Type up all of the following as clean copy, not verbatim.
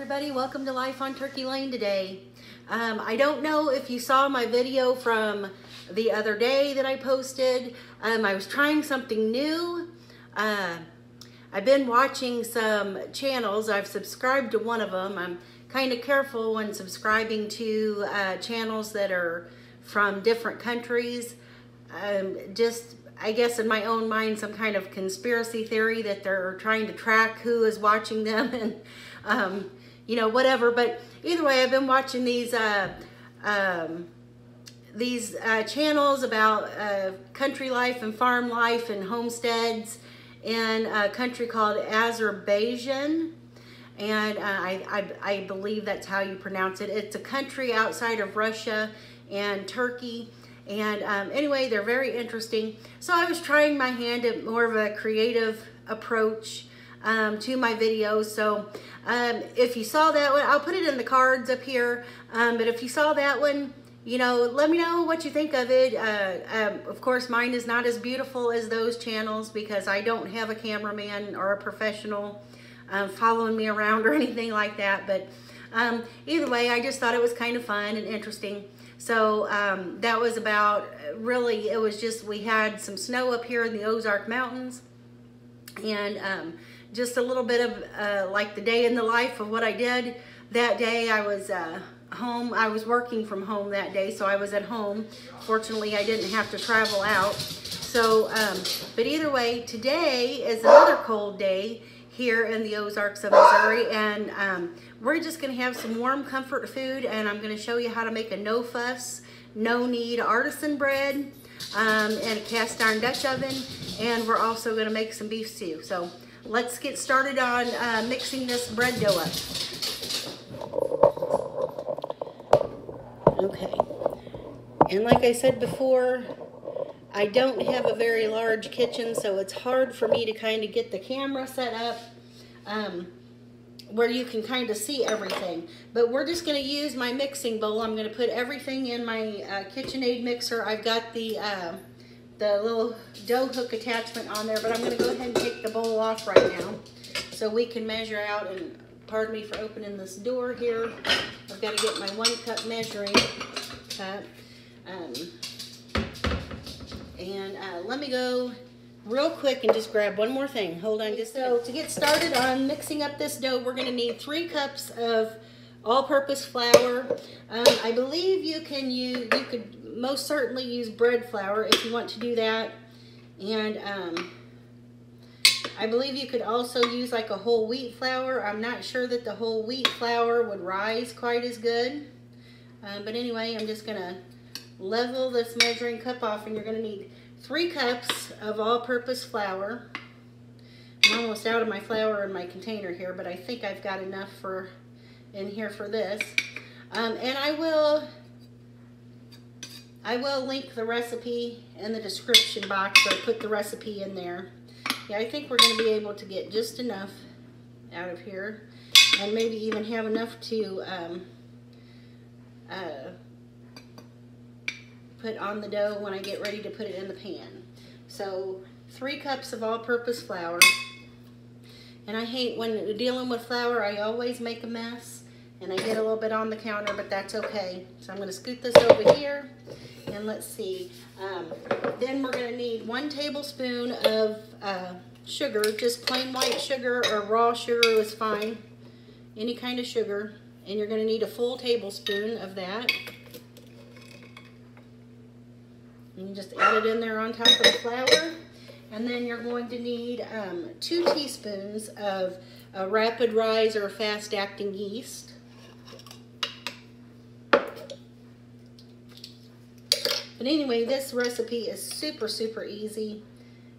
everybody, welcome to Life on Turkey Lane today. I don't know if you saw my video from the other day that I posted. I was trying something new. I've been watching some channels. I've subscribed to one of them. I'm kind of careful when subscribing to channels that are from different countries. I guess in my own mind, some kind of conspiracy theory that they're trying to track who is watching them and, you know, whatever. But either way, I've been watching these channels about country life and farm life and homesteads in a country called Azerbaijan. And I believe that's how you pronounce it. It's a country outside of Russia and Turkey. And anyway, they're very interesting. So I was trying my hand at more of a creative approach to my videos. So if you saw that one, I'll put it in the cards up here. But if you saw that one, you know, let me know what you think of it. Of course, mine is not as beautiful as those channels because I don't have a cameraman or a professional following me around or anything like that. But either way, I just thought it was kind of fun and interesting. So that was about, really, it was just, we had some snow up here in the Ozark Mountains, and just a little bit of like the day in the life of what I did that day. I was home. I was working from home that day, so I was at home. Fortunately, I didn't have to travel out. So, but either way, today is another cold day here in the Ozarks of Missouri, and we're just going to have some warm comfort food, and I'm going to show you how to make a no fuss, no knead artisan bread in a cast iron Dutch oven, and we're also going to make some beef stew. So let's get started on mixing this bread dough up. Okay, and like I said before, I don't have a very large kitchen, so it's hard for me to kind of get the camera set up where you can kind of see everything. But we're just going to use my mixing bowl. I'm going to put everything in my KitchenAid mixer. I've got the little dough hook attachment on there, but I'm going to go ahead and take the bowl off right now so we can measure out. And pardon me for opening this door here. I've got to get my 1 cup measuring cup. Let me go real quick and just grab one more thing. Hold on just so to get started on mixing up this dough, we're going to need 3 cups of all-purpose flour. I believe you could most certainly use bread flour if you want to do that. And I believe you could also use like a whole wheat flour. I'm not sure that the whole wheat flour would rise quite as good. But anyway, I'm just going to level this measuring cup off, and you're going to need 3 cups of all-purpose flour. I'm almost out of my flour in my container here, but I think I've got enough in here for this. And I will link the recipe in the description box, or put the recipe in there. Yeah, I think we're going to be able to get just enough out of here, and maybe even have enough to put on the dough when I get ready to put it in the pan. So 3 cups of all-purpose flour. And I hate when dealing with flour, I always make a mess and I get a little bit on the counter, but that's okay. So I'm going to scoot this over here, and let's see. Then we're going to need 1 tablespoon of sugar, just plain white sugar or raw sugar is fine, any kind of sugar. And you're going to need a full tablespoon of that. And you just add it in there on top of the flour. And then you're going to need 2 teaspoons of rapid rise or fast acting yeast. But anyway, this recipe is super, super easy.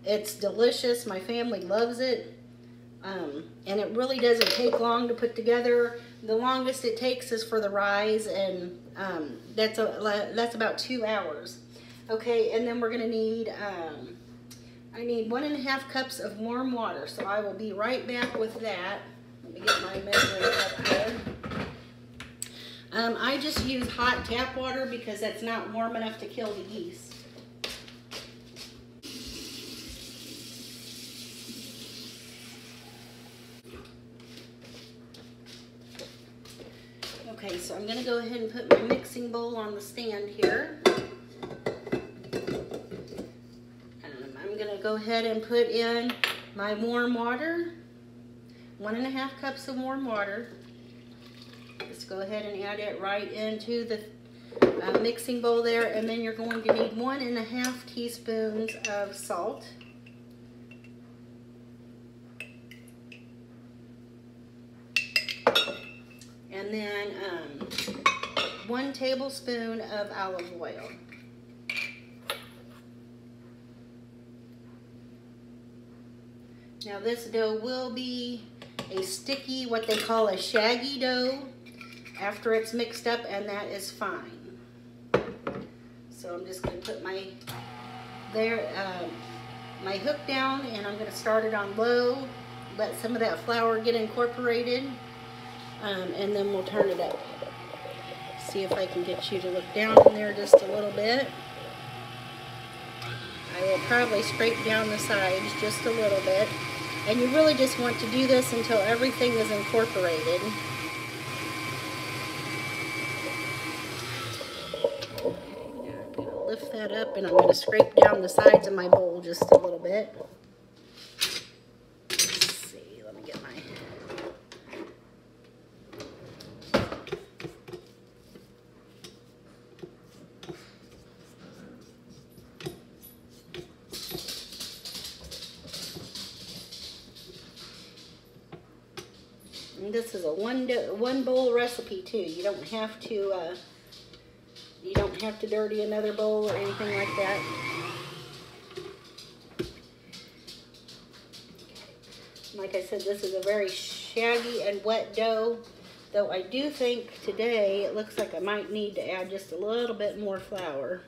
It's delicious. My family loves it. And it really doesn't take long to put together. The longest it takes is for the rise, and that's about 2 hours. Okay, and then we're going to need, I need 1.5 cups of warm water, so I will be right back with that. Let me get my measuring cup here. I just use hot tap water because that's not warm enough to kill the yeast. Okay, so I'm gonna go ahead and put my mixing bowl on the stand here. I'm gonna go ahead and put in my warm water, 1.5 cups of warm water. Just go ahead and add it right into the mixing bowl there, and then you're going to need 1.5 teaspoons of salt. And then 1 tablespoon of olive oil. Now this dough will be a sticky, what they call a shaggy dough after it's mixed up, and that is fine. So I'm just going to put my hook down, and I'm going to start it on low, let some of that flour get incorporated, and then we'll turn it up. See if I can get you to look down in there just a little bit. I will probably scrape down the sides just a little bit. And you really just want to do this until everything is incorporated. Now I'm going to lift that up, and I'm going to scrape down the sides of my bowl just a little bit. Let's see, let me get my... And this is a one bowl recipe too. You don't have to dirty another bowl or anything like that. Like I said, this is a very shaggy and wet dough, though I do think today it looks like I might need to add just a little bit more flour.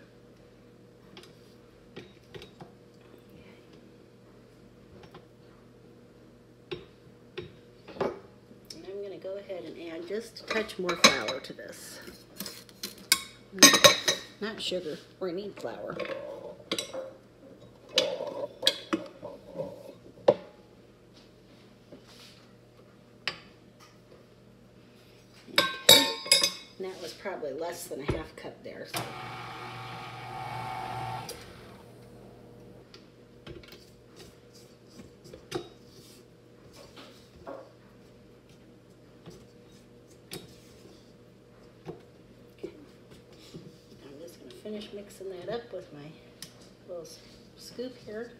Go ahead and add just a touch more flour to this. Not sugar, we need flour. Okay. And that was probably less than a 1/2 cup there. So. Finish mixing that up with my little scoop here.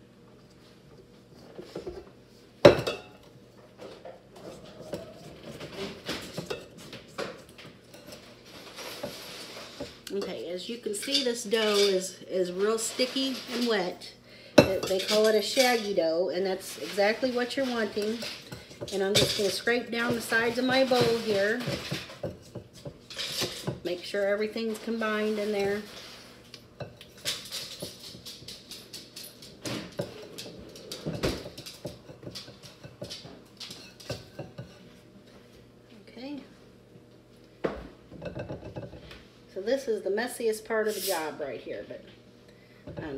Okay, as you can see, this dough is real sticky and wet. They call it a shaggy dough, and that's exactly what you're wanting. And I'm just going to scrape down the sides of my bowl here. Make sure everything's combined in there. So this is the messiest part of the job right here, but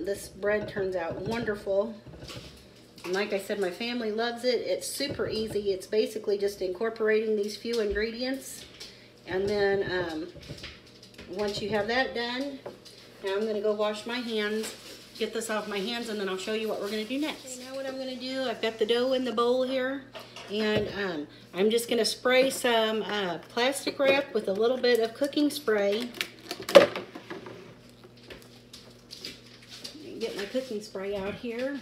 this bread turns out wonderful. And like I said, my family loves it. It's super easy. It's basically just incorporating these few ingredients. And then once you have that done, now I'm going to go wash my hands, get this off my hands, and then I'll show you what we're going to do next. Okay, now what I'm going to do, I've got the dough in the bowl here. And I'm just going to spray some plastic wrap with a little bit of cooking spray. Get my cooking spray out here.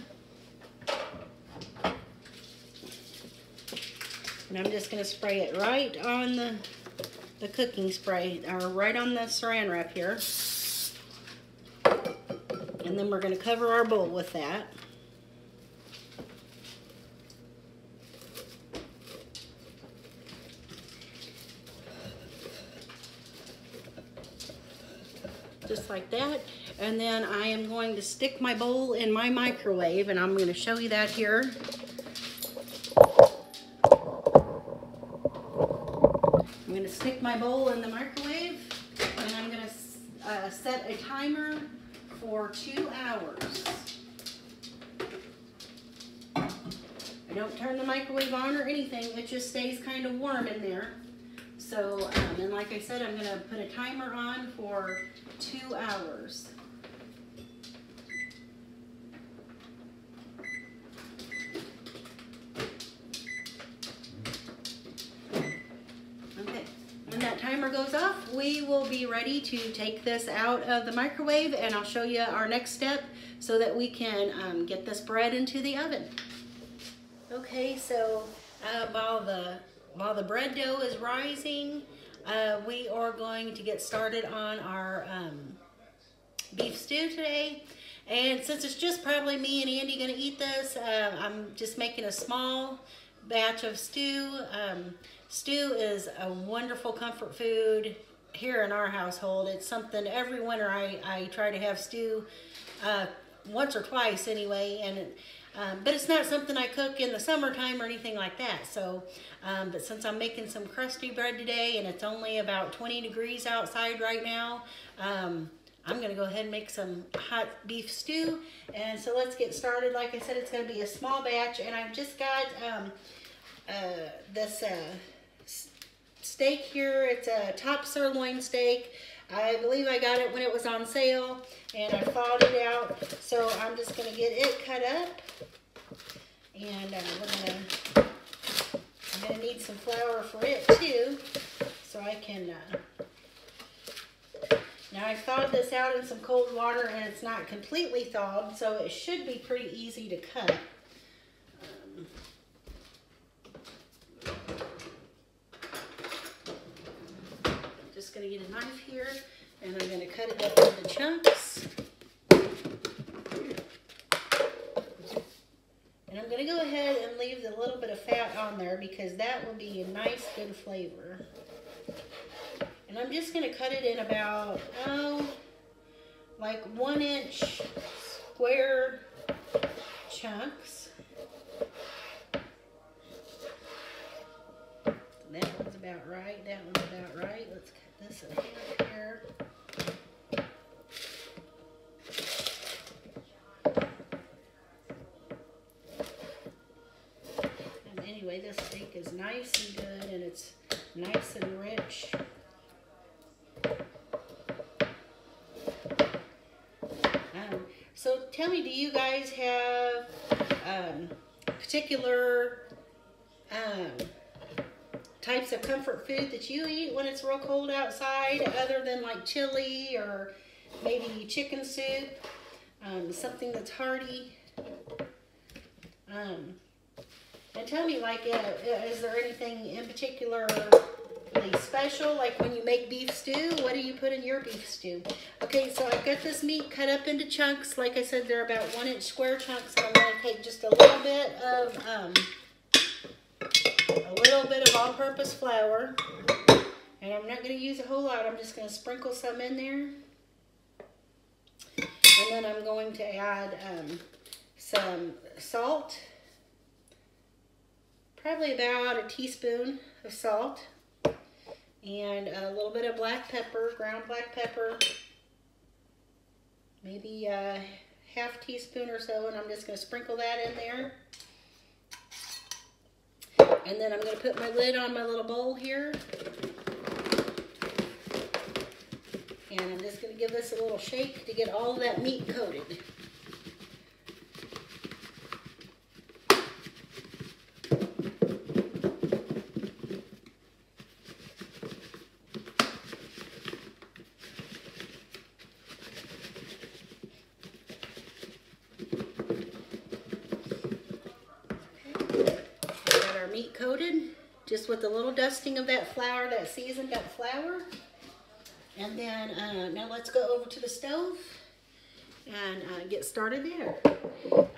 And I'm just going to spray it right on the cooking spray, or right on the saran wrap here. And then we're going to cover our bowl with that. Just like that. And then I am going to stick my bowl in my microwave, and I'm going to show you that here. I'm going to stick my bowl in the microwave, and I'm going to set a timer for 2 hours. I don't turn the microwave on or anything. It just stays kind of warm in there. So, and like I said, I'm gonna put a timer on for 2 hours. Okay, when that timer goes off, we will be ready to take this out of the microwave, and I'll show you our next step so that we can get this bread into the oven. Okay, so while the bread dough is rising, we are going to get started on our beef stew today. And since it's just probably me and Andy gonna eat this, I'm just making a small batch of stew. Stew is a wonderful comfort food here in our household. It's something every winter I try to have stew once or twice anyway, and but it's not something I cook in the summertime or anything like that. So, but since I'm making some crusty bread today and it's only about 20 degrees outside right now, I'm gonna go ahead and make some hot beef stew. And so let's get started. Like I said, it's gonna be a small batch, and I've just got this steak here. It's a top sirloin steak. I believe I got it when it was on sale, and I thawed it out. So I'm just gonna get it cut up, and I'm gonna need some flour for it too, so I can. Now I thawed this out in some cold water, and it's not completely thawed, so it should be pretty easy to cut. Just gonna get a knife here, and I'm gonna cut it up into chunks. And I'm gonna go ahead and leave the little bit of fat on there because that will be a nice, good flavor. And I'm just gonna cut it in about, like 1-inch square chunks. That one's about right, that one's about right. Let's cut this in half here. And anyway, this steak is nice and good, and it's nice and rich. So tell me, do you guys have particular types of comfort food that you eat when it's real cold outside, other than like chili or maybe chicken soup, something that's hearty? And tell me, like, is there anything in particular special, like when you make beef stew? What do you put in your beef stew? Okay, so I've got this meat cut up into chunks. Like I said, they're about 1-inch square chunks. And I'm going to take just a little bit of all-purpose flour, and I'm not going to use a whole lot. I'm just going to sprinkle some in there, and then I'm going to add some salt, probably about a teaspoon of salt. And a little bit of black pepper, ground black pepper, maybe a half teaspoon or so, and I'm just going to sprinkle that in there. And then I'm going to put my lid on my little bowl here. And I'm just going to give this a little shake to get all of that meat coated. Meat coated, just with a little dusting of that flour, that seasoned up flour. And then now let's go over to the stove and get started there.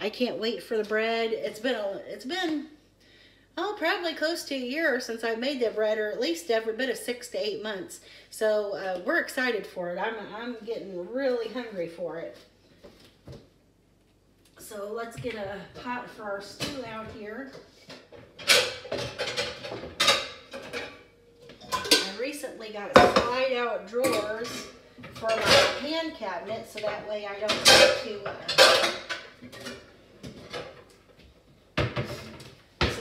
I can't wait for the bread. It's been probably close to a year since I made the bread, or at least every bit of 6 to 8 months. So we're excited for it. I'm getting really hungry for it. So let's get a pot for our stew out here. I recently got slide out drawers for my pan cabinet, so that way I don't have to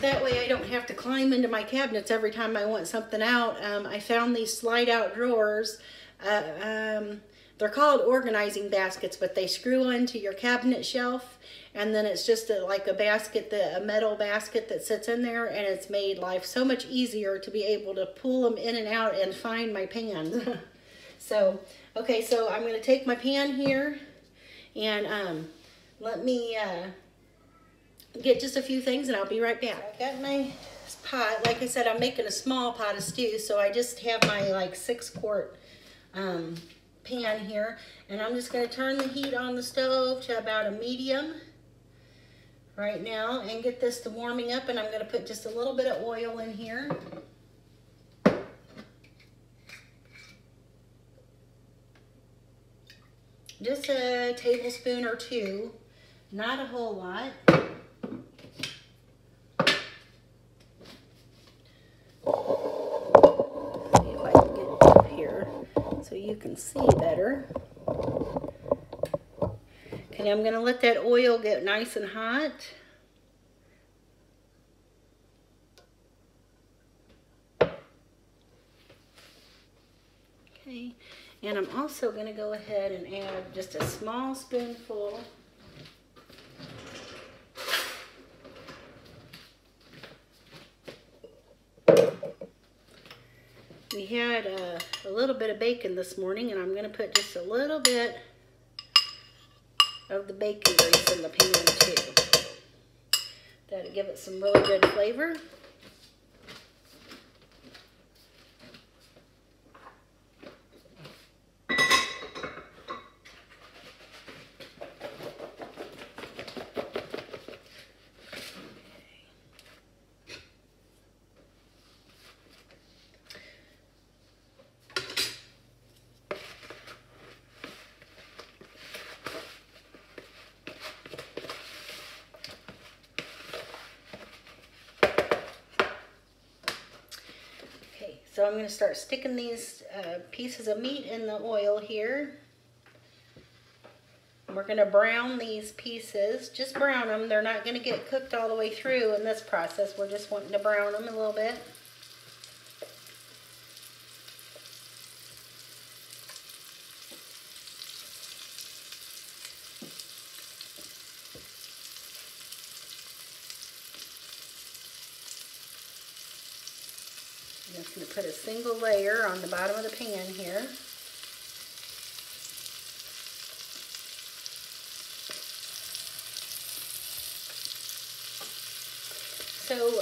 that way I don't have to climb into my cabinets every time I want something out. I found these slide out drawers. They're called organizing baskets, but they screw into your cabinet shelf, and then it's just like a basket, a metal basket that sits in there, and it's made life so much easier to be able to pull them in and out and find my pans. So, okay, so I'm going to take my pan here, and let me get just a few things, and I'll be right back. I got my pot. Like I said, I'm making a small pot of stew, so I just have my like 6-quart pan here, and I'm just going to turn the heat on the stove to about a medium right now and get this to warming up, and I'm going to put just a little bit of oil in here. Just a tablespoon or 2, not a whole lot. See if I can get it up here so you can see better. Okay, I'm going to let that oil get nice and hot. Okay, and I'm also going to go ahead and add just a small spoonful We had a little bit of bacon this morning, and I'm going to put just a little bit of the bacon grease in the pan too. That'll give it some really good flavor. So I'm going to start sticking these pieces of meat in the oil here. We're going to brown these pieces. Just brown them. They're not going to get cooked all the way through in this process. We're just wanting to brown them a little bit. I'm just going to put a single layer on the bottom of the pan here. So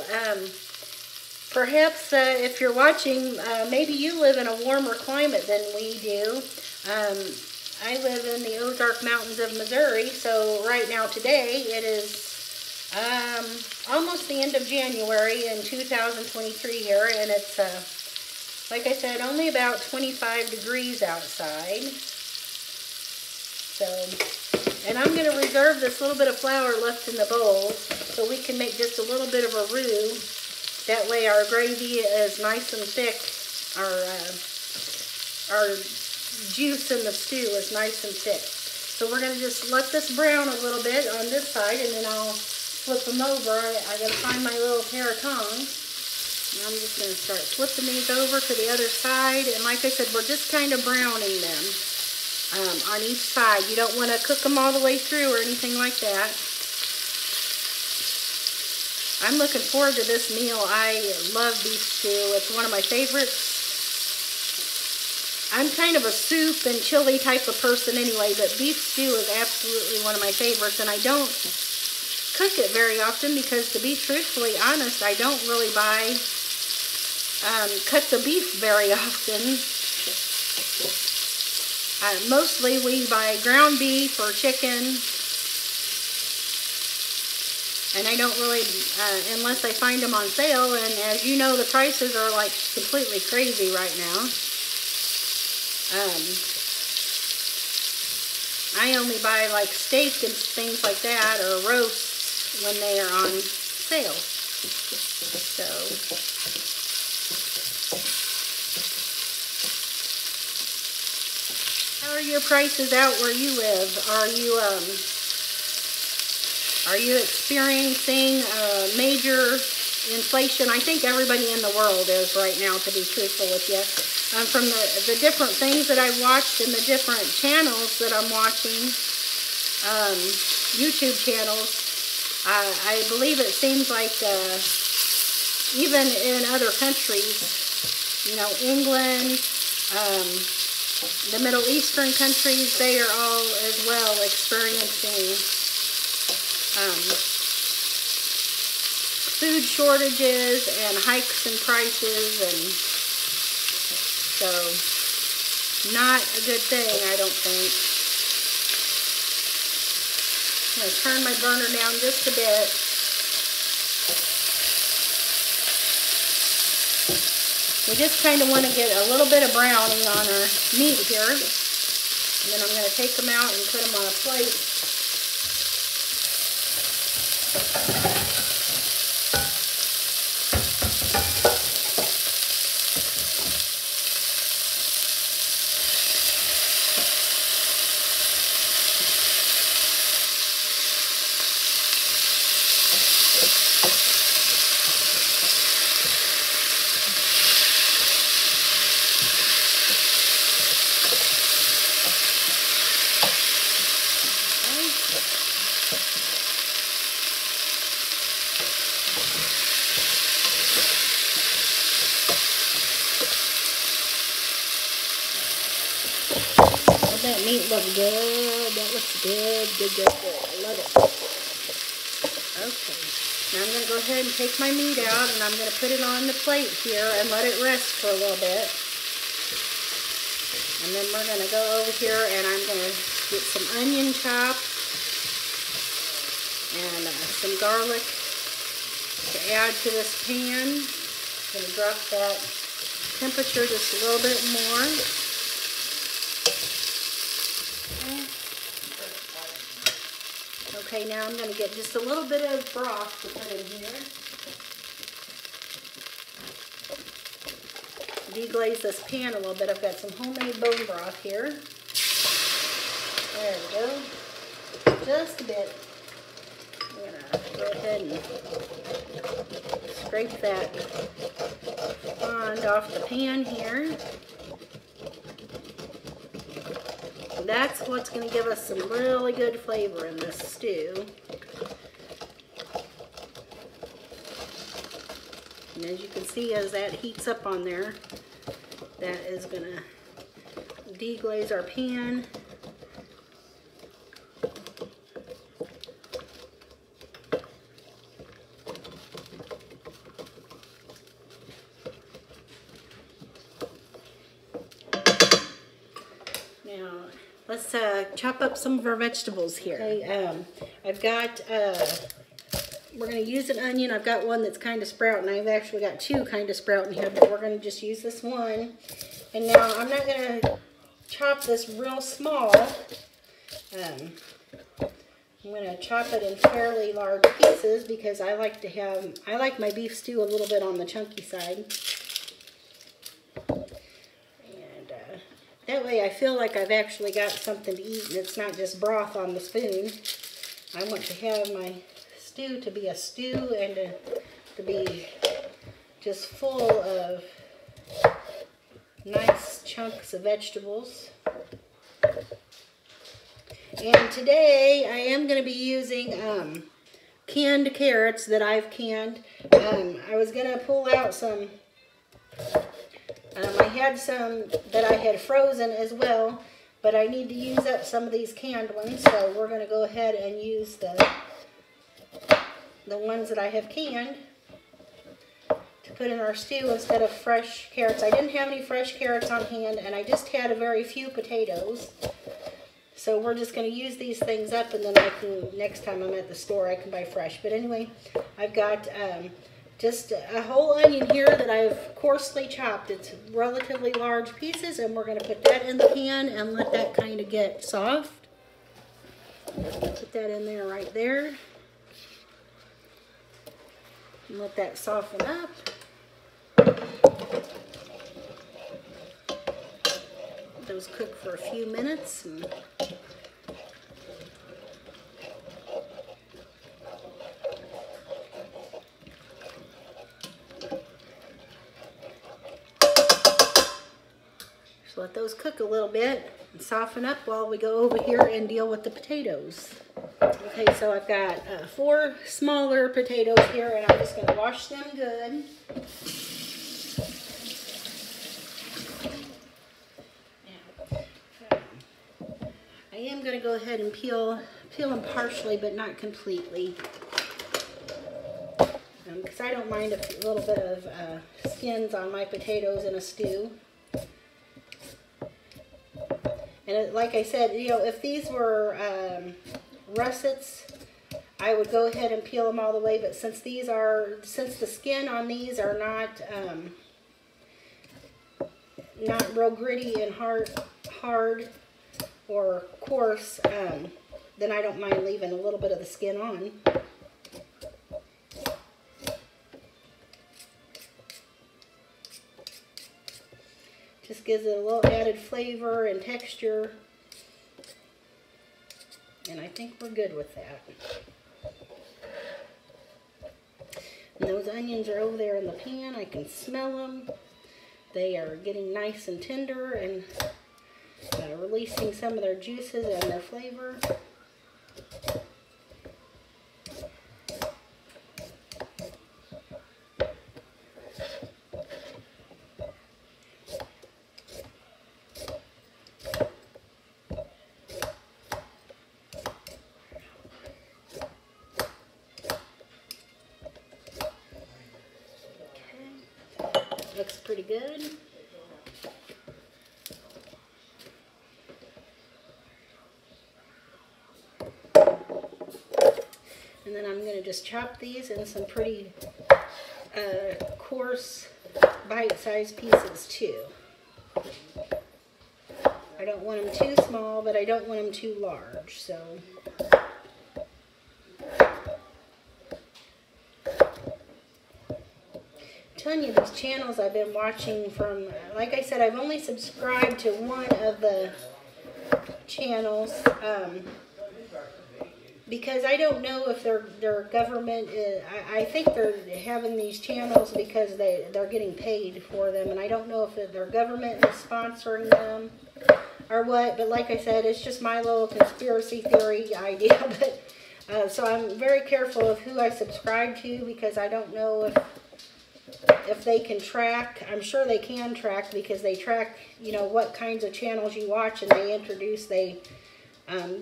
perhaps if you're watching, maybe you live in a warmer climate than we do. I live in the Ozark Mountains of Missouri, so right now today it is almost the end of January in 2023 here, and it's, like I said, only about 25 degrees outside. So, and I'm going to reserve this little bit of flour left in the bowl so we can make just a little bit of a roux. That way our gravy is nice and thick. Our juice in the stew is nice and thick. So we're going to just let this brown a little bit on this side, and then I'll flip them over. I got to find my little pair of tongs. And I'm just going to start flipping these over to the other side. And like I said, we're just kind of browning them on each side. You don't want to cook them all the way through or anything like that. I'm looking forward to this meal. I love beef stew. It's one of my favorites. I'm kind of a soup and chili type of person anyway, but beef stew is absolutely one of my favorites, and I don't cook it very often because, to be truthfully honest, I don't really buy cuts of beef very often. Mostly we buy ground beef or chicken, and I don't really, unless I find them on sale, and as you know, the prices are like completely crazy right now. I only buy like steak and things like that, or roasts, when they are on sale. So how are your prices out where you live? Are you experiencing major inflation. I think everybody in the world is right now, to be truthful with you. From the different things that I've watched and the different channels that I'm watching, YouTube channels, I believe it seems like even in other countries, you know, England, the Middle Eastern countries, they are all as well experiencing food shortages and hikes in prices, and so not a good thing, I don't think. I'm going to turn my burner down just a bit. We just kind of want to get a little bit of browning on our meat here. And then I'm going to take them out and put them on a plate. That meat looks good. That looks good, good, good, good. I love it. Okay. Now I'm going to go ahead and take my meat out, and I'm going to put it on the plate here and let it rest for a little bit. And then we're going to go over here, and I'm going to get some onion chopped and some garlic to add to this pan. I'm going to drop that temperature just a little bit more. Okay, now I'm going to get just a little bit of broth to put in here. Deglaze this pan a little bit. I've got some homemade bone broth here. There we go. Just a bit. I'm going to go ahead and scrape that fond off the pan here. That's what's going to give us some really good flavor in this stew. And as you can see, as that heats up on there, that is going to deglaze our pan. Now, let's chop up some of our vegetables here. Okay, I've got, we're going to use an onion. I've got one that's kind of sprouting. I've actually got two kind of sprouting here, but we're going to just use this one. And now I'm not going to chop this real small. I'm going to chop it in fairly large pieces because I like to have, I like my beef stew a little bit on the chunky side. That way I feel like I've actually got something to eat and it's not just broth on the spoon. I want to have my stew to be a stew and to be just full of nice chunks of vegetables. And today I am going to be using canned carrots that I've canned. I was going to pull out some... I had some that I had frozen as well, but I need to use up some of these canned ones, so we're going to go ahead and use the ones that I have canned to put in our stew instead of fresh carrots. I didn't have any fresh carrots on hand, and I just had a very few potatoes. So we're just going to use these things up, and then I can, next time I'm at the store, I can buy fresh. But anyway, I've got... just a whole onion here that I've coarsely chopped. It's relatively large pieces, and we're going to put that in the pan and let that kind of get soft. Put that in there right there. And let that soften up. Let those cook for a few minutes. And So let those cook a little bit and soften up while we go over here and deal with the potatoes. Okay, so I've got 4 smaller potatoes here, and I'm just going to wash them good. I am going to go ahead and peel them partially, but not completely. Because I don't mind a little bit of skins on my potatoes in a stew. And like I said, you know, if these were russets, I would go ahead and peel them all the way. But since the skin on these are not real gritty and hard or coarse, then I don't mind leaving a little bit of the skin on. Just gives it a little added flavor and texture. And I think we're good with that. And those onions are over there in the pan. I can smell them. They are getting nice and tender and releasing some of their juices and their flavor. Looks pretty good. And then I'm going to just chop these in some pretty coarse bite-sized pieces too. I don't want them too small, but I don't want them too large. So telling you, these channels I've been watching from, like I said, I've only subscribed to one of the channels because I don't know if their government is, I think they're having these channels because they're getting paid for them, and I don't know if their government is sponsoring them or what, but like I said, it's just my little conspiracy theory idea. But so I'm very careful of who I subscribe to because I don't know if they can track. I'm sure they can track because they track, you know, what kinds of channels you watch, and they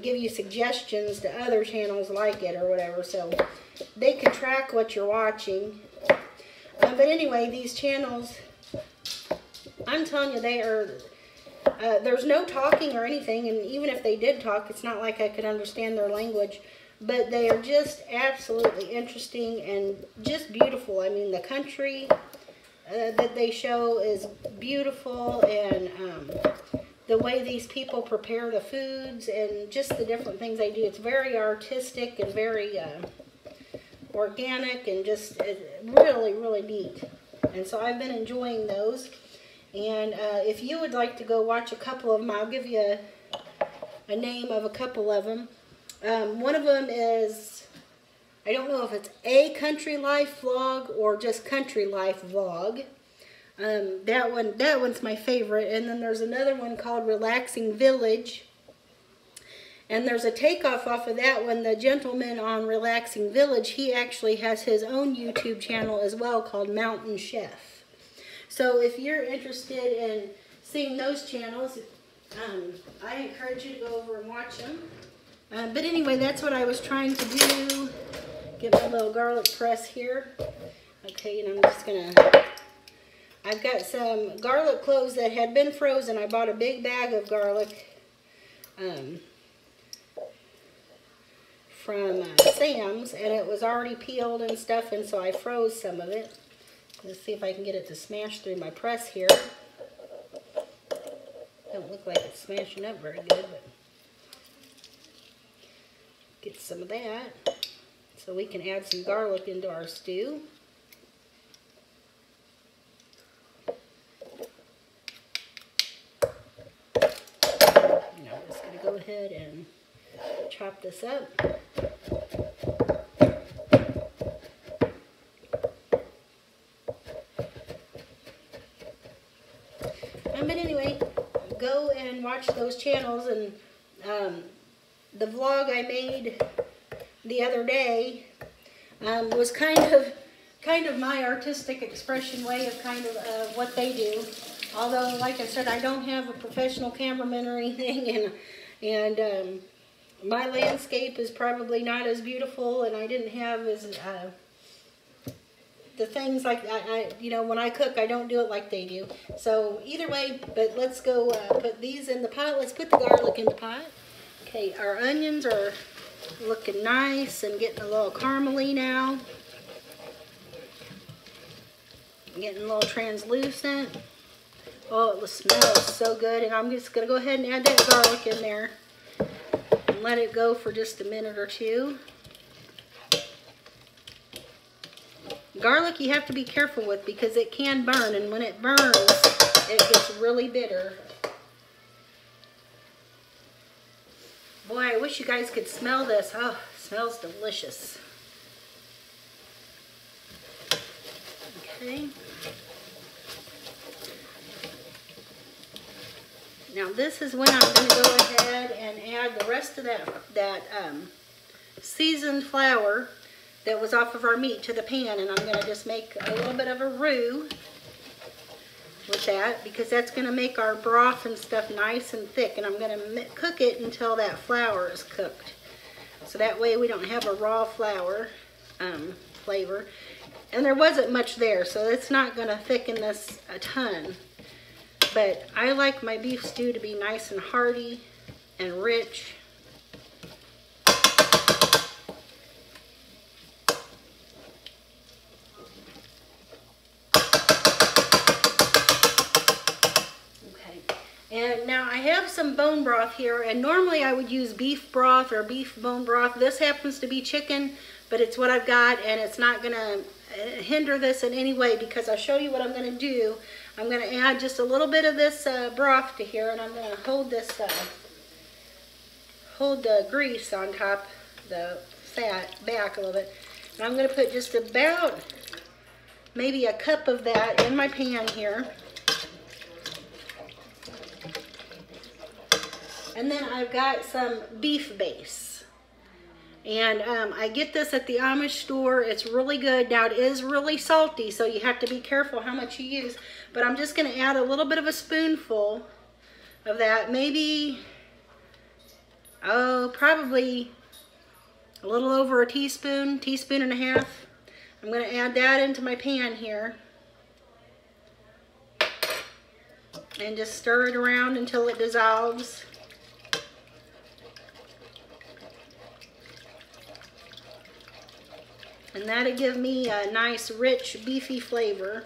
give you suggestions to other channels like it or whatever, so they can track what you're watching. But anyway, these channels, I'm telling you, they are, there's no talking or anything, and even if they did talk, it's not like I could understand their language. But they are just absolutely interesting and just beautiful. I mean, the country that they show is beautiful, and the way these people prepare the foods and just the different things they do. It's very artistic and very organic and just really, really neat. And so I've been enjoying those. And if you would like to go watch a couple of them, I'll give you a name of a couple of them. One of them is, I don't know if it's A Country Life Vlog or just Country Life Vlog. That one's my favorite. And then there's another one called Relaxing Village. And there's a takeoff off of that one. The gentleman on Relaxing Village, he actually has his own YouTube channel as well called Mountain Chef. So if you're interested in seeing those channels, I encourage you to go over and watch them. But anyway, that's what I was trying to do. Get my little garlic press here. Okay, and I'm just gonna, I've got some garlic cloves that had been frozen. I bought a big bag of garlic from Sam's, and it was already peeled and stuff, and so I froze some of it. Let's see if I can get it to smash through my press here. Don't look like it's smashing up very good, but get some of that so we can add some garlic into our stew. Now I'm just going to go ahead and chop this up. But anyway, and watch those channels, and the vlog I made the other day was kind of my artistic expression way of kind of what they do. Although, like I said, I don't have a professional cameraman or anything, and my landscape is probably not as beautiful, and I didn't have as the things like you know, when I cook, I don't do it like they do. So either way, but let's go put these in the pot. Let's put the garlic in the pot. Okay, our onions are looking nice and getting a little caramely now. Getting a little translucent. Oh, it smells so good. And I'm just going to go ahead and add that garlic in there and let it go for just a minute or two. Garlic you have to be careful with because it can burn, and when it burns, it gets really bitter. Boy, I wish you guys could smell this. Oh, it smells delicious. Okay. Now this is when I'm going to go ahead and add the rest of that seasoned flour that was off of our meat to the pan, and I'm going to just make a little bit of a roux with that because that's going to make our broth and stuff nice and thick, and I'm going to cook it until that flour is cooked. So that way we don't have a raw flour flavor. And there wasn't much there, so it's not going to thicken this a ton. But I like my beef stew to be nice and hearty and rich. And now I have some bone broth here, and normally I would use beef broth or beef bone broth. This happens to be chicken, but it's what I've got, and it's not going to hinder this in any way because I'll show you what I'm going to do. I'm going to add just a little bit of this broth to here, and I'm going to hold this, hold the grease on top, the fat back a little bit. And I'm going to put just about maybe a cup of that in my pan here. And then I've got some beef base. And I get this at the Amish store. It's really good. Now it is really salty, so you have to be careful how much you use. But I'm just going to add a little bit of a spoonful of that. Maybe, oh, probably a little over a teaspoon, teaspoon and a half. I'm going to add that into my pan here. And just stir it around until it dissolves. And that'll give me a nice, rich, beefy flavor.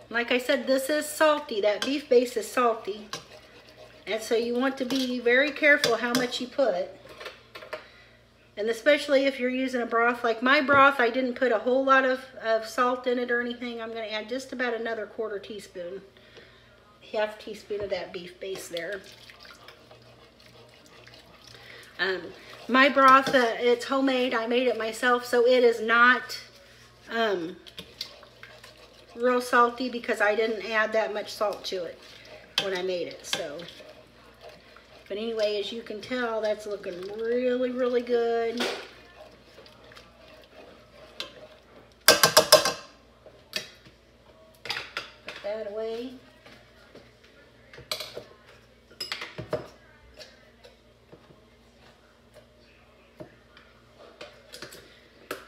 Like I said, this is salty. That beef base is salty. And so you want to be very careful how much you put. And especially if you're using a broth. Like my broth, I didn't put a whole lot of salt in it or anything. I'm going to add just about another quarter teaspoon. Half teaspoon of that beef base there. My broth, it's homemade. I made it myself, so it is not real salty because I didn't add that much salt to it when I made it. So, but anyway, as you can tell, that's looking really, really good. Put that away.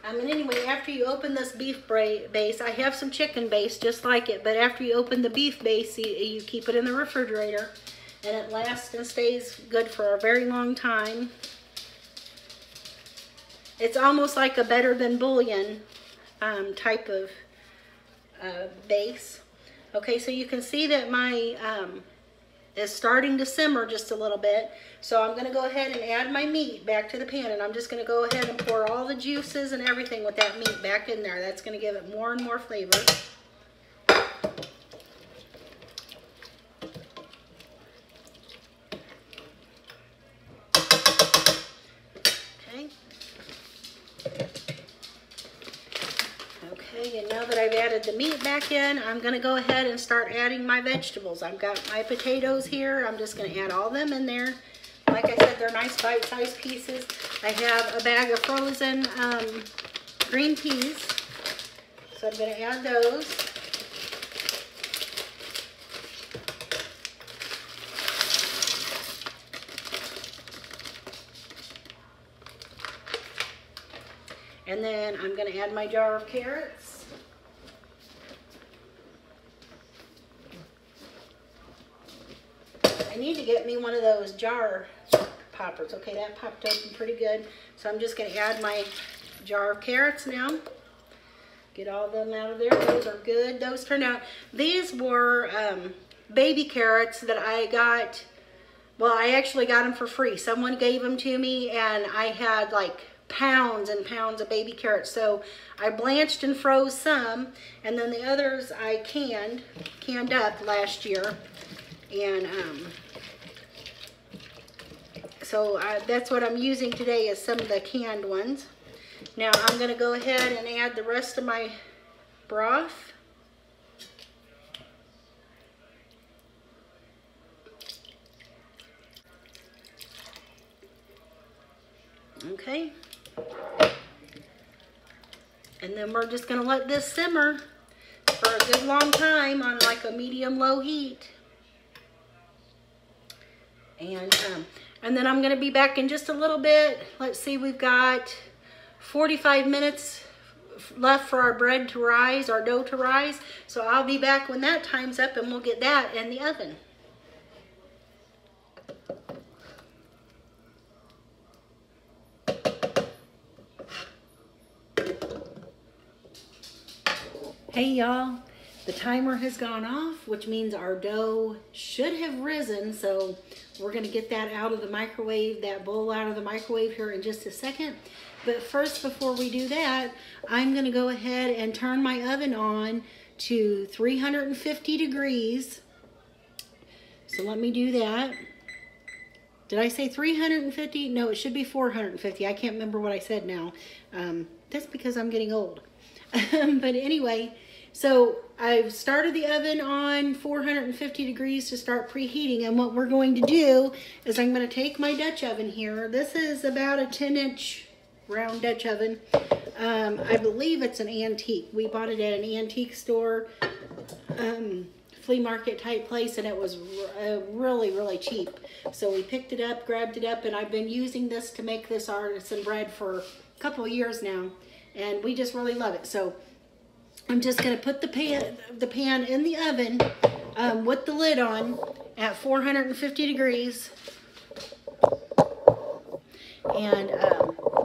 And anyway, after you open this beef base, I have some chicken base just like it, but after you open the beef base, you keep it in the refrigerator, and it lasts and stays good for a very long time. It's almost like a better than bouillon type of base. Okay, so you can see that my is starting to simmer just a little bit. So I'm going to go ahead and add my meat back to the pan, and I'm just going to go ahead and pour all the juices and everything with that meat back in there. That's going to give it more and more flavor. Okay. Okay, and now that I've added the meat back in, I'm going to go ahead and start adding my vegetables. I've got my potatoes here. I'm just going to add all them in there. Like I said, they're nice bite-sized pieces. I have a bag of frozen green peas, so I'm going to add those. And then I'm going to add my jar of carrots. I need to get me one of those jar poppers. Okay, that popped open pretty good. So I'm just going to add my jar of carrots now. Get all of them out of there. Those are good. Those turned out. These were baby carrots that I got. Well, I actually got them for free. Someone gave them to me, and I had like pounds and pounds of baby carrots. So I blanched and froze some, and then the others I canned up last year. And so that's what I'm using today, is some of the canned ones. Now I'm going to go ahead and add the rest of my broth. Okay. And then we're just going to let this simmer for a good long time on like a medium-low heat. And then I'm going to be back in just a little bit. Let's see, we've got 45 minutes left for our bread to rise, our dough to rise. So I'll be back when that time's up, and we'll get that in the oven. Hey y'all, the timer has gone off, which means our dough should have risen. So we're going to get that out of the microwave, that bowl out of the microwave here in just a second. But first, before we do that, I'm going to go ahead and turn my oven on to 350 degrees. So let me do that. Did I say 350? No, it should be 450. I can't remember what I said now. That's because I'm getting old. But anyway, so I've started the oven on 450 degrees to start preheating. And what we're going to do is I'm going to take my Dutch oven here. This is about a 10-inch round Dutch oven. I believe it's an antique. We bought it at an antique store, flea market type place, and it was really, really cheap. So we picked it up, grabbed it up, and I've been using this to make this artisan bread for a couple of years now. And we just really love it. So I'm just going to put the pan in the oven with the lid on at 450 degrees and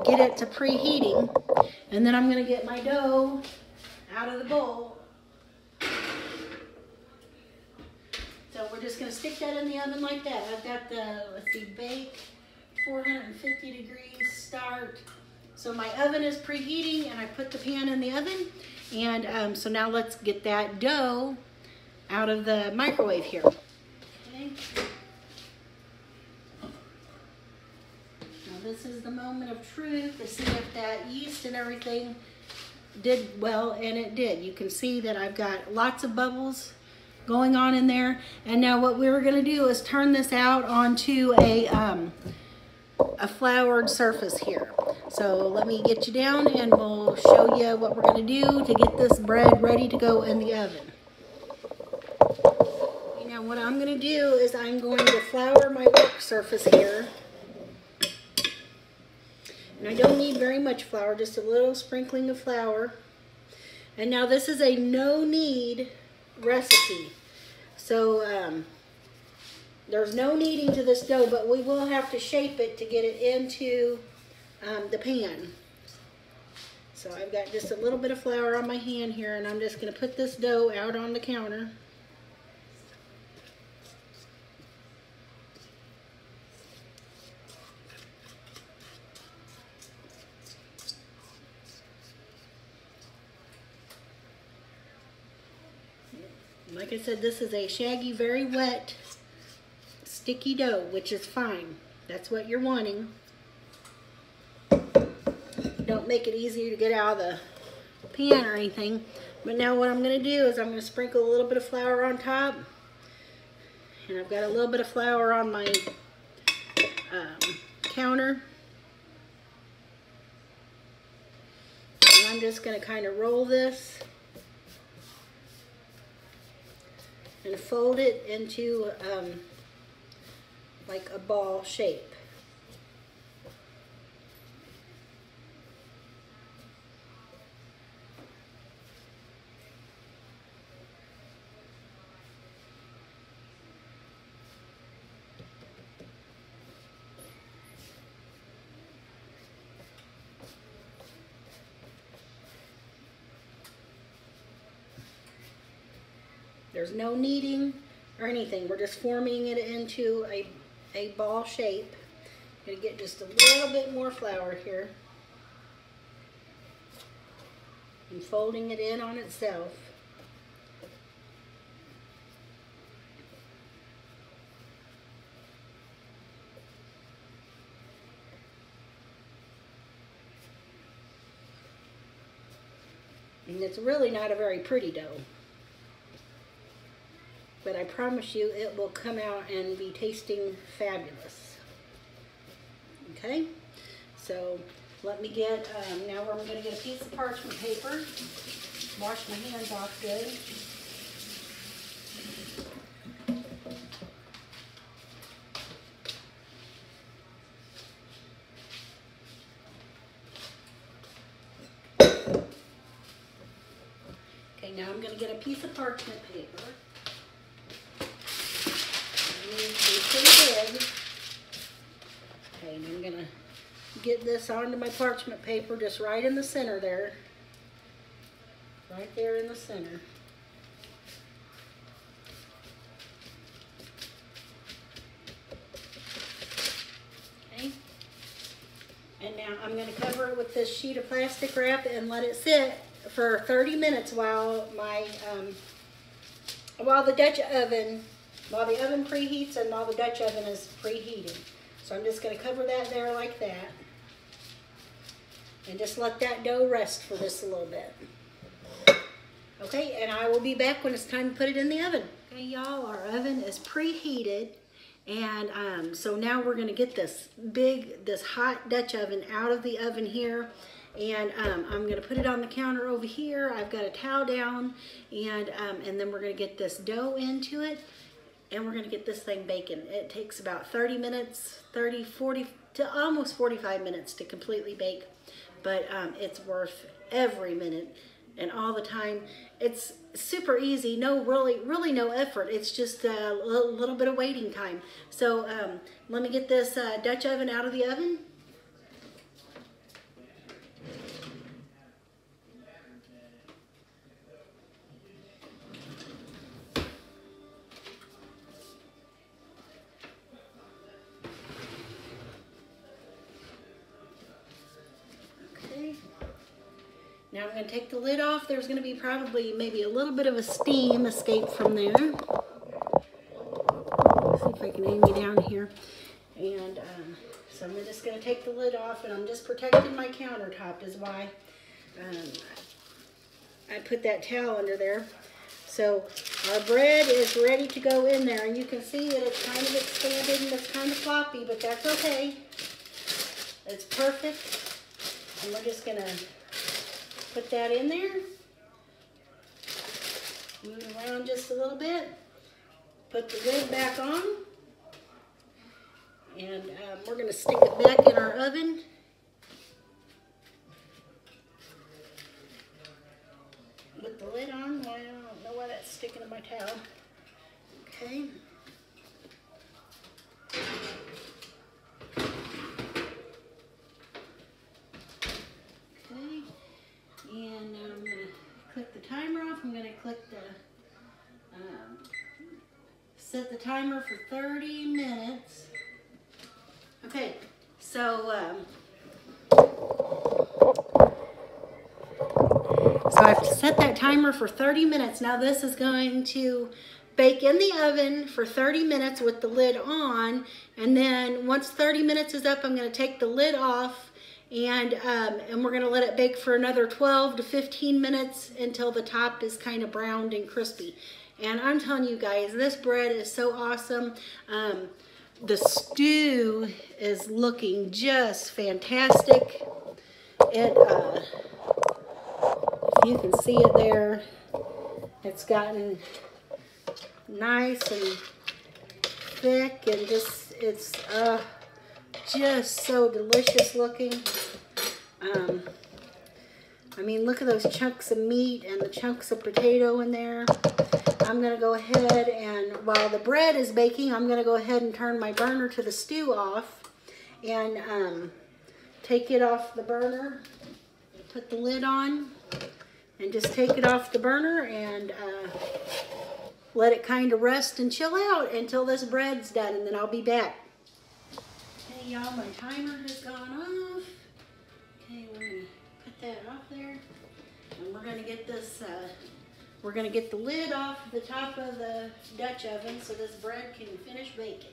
get it to preheating. And then I'm going to get my dough out of the bowl. So we're just going to stick that in the oven like that. I've got the, let's see, bake, 450 degrees, start. So my oven is preheating, and I put the pan in the oven. And so now let's get that dough out of the microwave here. Okay. Now this is the moment of truth to see if that yeast and everything did well, and it did. You can see that I've got lots of bubbles going on in there. And now what we're going to do is turn this out onto a floured surface here. So let me get you down, and we'll show you what we're going to do to get this bread ready to go in the oven. Okay, now what I'm going to do is I'm going to flour my work surface here. And I don't need very much flour, just a little sprinkling of flour. And now this is a no-knead recipe. So there's no kneading to this dough, but we will have to shape it to get it into the pan. So I've got just a little bit of flour on my hand here, and I'm just going to put this dough out on the counter. Like I said, this is a shaggy, very wet, sticky dough, which is fine. That's what you're wanting. Don't make it easier to get out of the pan or anything. But now what I'm going to do is I'm going to sprinkle a little bit of flour on top. And I've got a little bit of flour on my counter. And I'm just going to kind of roll this and fold it into like a ball shape. There's no kneading or anything. We're just forming it into a ball shape. I'm going to get just a little bit more flour here. And folding it in on itself. And it's really not a very pretty dough. But I promise you it will come out and be tasting fabulous. Okay, so let me get, now I'm going to get a piece of parchment paper, wash my hands off good. Okay, now I'm going to get a piece of parchment paper. Pretty big. Okay, and I'm gonna get this onto my parchment paper just right in the center there. Right there in the center. Okay. And now I'm gonna cover it with this sheet of plastic wrap and let it sit for 30 minutes while my while the oven preheats and while the Dutch oven is preheating. So I'm just going to cover that there like that. And just let that dough rest for just a little bit. Okay, and I will be back when it's time to put it in the oven. Okay, y'all, our oven is preheated. And so now we're going to get this hot Dutch oven out of the oven here. And I'm going to put it on the counter over here. I've got a towel down. And then we're going to get this dough into it. And we're going to get this thing baking. It takes about 30 minutes, 40 to almost 45 minutes to completely bake. But it's worth every minute and all the time. It's super easy, really no effort. It's just a little bit of waiting time. So let me get this Dutch oven out of the oven. Now I'm going to take the lid off. There's going to be probably maybe a little bit of a steam escape from there. Let's see if I can aim you down here. And so I'm just going to take the lid off, and I'm just protecting my countertop is why I put that towel under there. So our bread is ready to go in there, and you can see that it's kind of expanded and it's kind of floppy, but that's okay. It's perfect. And we're just going to put that in there, move it around just a little bit, put the lid back on, and we're going to stick it back in our oven. With the lid on, I don't know why that's sticking to my towel. Okay. And now I'm going to click the timer off. I'm going to click the, set the timer for 30 minutes. Okay, so I've set that timer for 30 minutes. Now this is going to bake in the oven for 30 minutes with the lid on. And then once 30 minutes is up, I'm going to take the lid off and we're gonna let it bake for another 12 to 15 minutes until the top is kind of browned and crispy. And I'm telling you guys, this bread is so awesome. The stew is looking just fantastic. It, if you can see it there, it's gotten nice and thick and just, it's just so delicious looking. I mean, look at those chunks of meat and the chunks of potato in there. I'm gonna go ahead and, while the bread is baking, I'm gonna go ahead and turn my burner to the stew off and take it off the burner, put the lid on, and just take it off the burner and let it kind of rest and chill out until this bread's done, and then I'll be back. Okay, y'all, my timer has gone off. Okay, we're gonna put that off there, and we're gonna get this, we're gonna get the lid off the top of the Dutch oven so this bread can finish baking.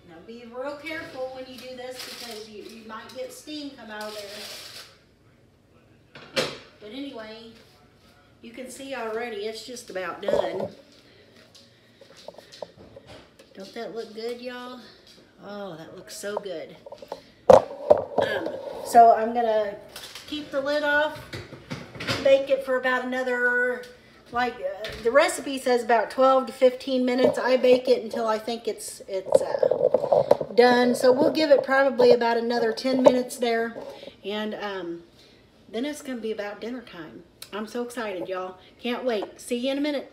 Now be real careful when you do this because you might get steam come out of there. But anyway, you can see already it's just about done. Don't that look good, y'all? Oh, that looks so good. So I'm gonna keep the lid off, bake it for about another, like the recipe says about 12 to 15 minutes. I bake it until I think it's done. So we'll give it probably about another 10 minutes there. And then it's gonna be about dinner time. I'm so excited, y'all. Can't wait. See you in a minute.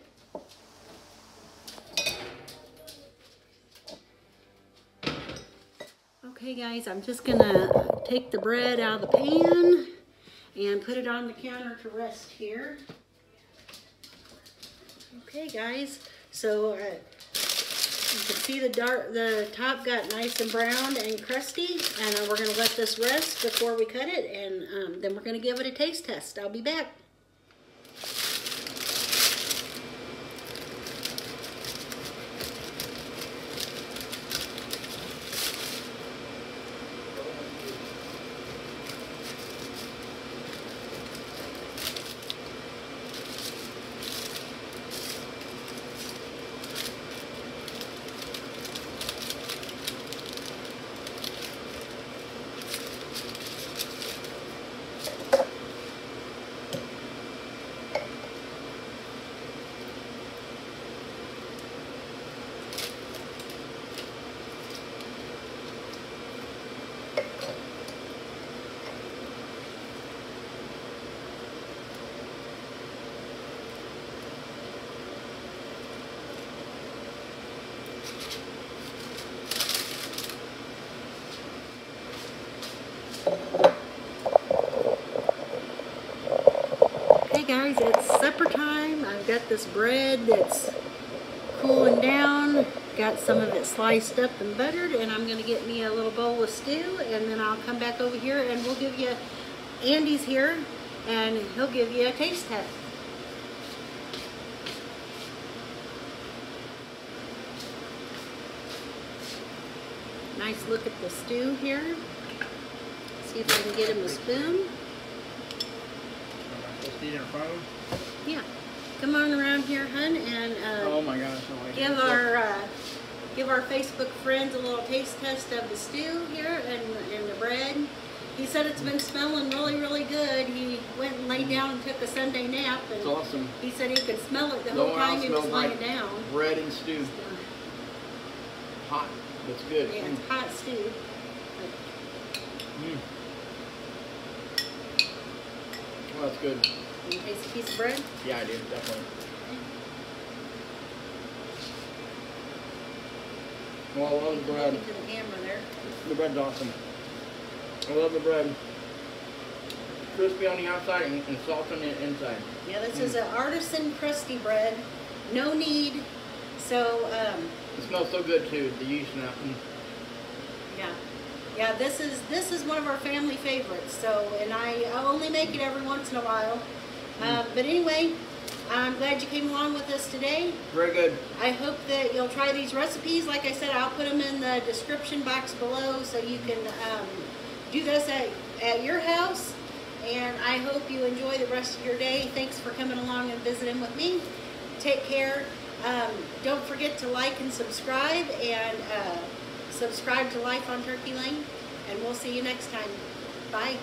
Okay guys, I'm just gonna take the bread out of the pan and put it on the counter to rest here. Okay guys, so you can see the top got nice and brown and crusty, and we're gonna let this rest before we cut it, and then we're gonna give it a taste test. I'll be back. Hey guys, it's supper time. I've got this bread that's cooling down, got some of it sliced up and buttered, and I'm gonna get me a little bowl of stew, and then I'll come back over here and we'll give you, Andy's here, and he'll give you a taste test. Nice look at the stew here. See if I can get him a spoon. Yeah, come on around here, hun, and oh my gosh, give our Facebook friends a little taste test of the stew here and the bread. He said it's been smelling really, really good. He went and laid down and took a Sunday nap, and it's awesome. He said he could smell it the whole time he was laying down. Bread and stew. Hot. That's good. Yeah, it's hot stew. Well, that's good. You taste a piece of bread? Yeah, I do, definitely. Well, I love the bread. To the camera there. The bread's awesome. I love the bread. Crispy on the outside and soft on the inside. Yeah, this is an artisan crusty bread. No knead. So, it smells so good too, the yeast now. Yeah. Yeah, this is one of our family favorites. So, and I only make it every once in a while. But anyway, I'm glad you came along with us today. Very good. I hope that you'll try these recipes. Like I said, I'll put them in the description box below so you can do this at your house. And I hope you enjoy the rest of your day. Thanks for coming along and visiting with me. Take care. Don't forget to like and subscribe, and subscribe to Life on Turkey Lane. And we'll see you next time. Bye.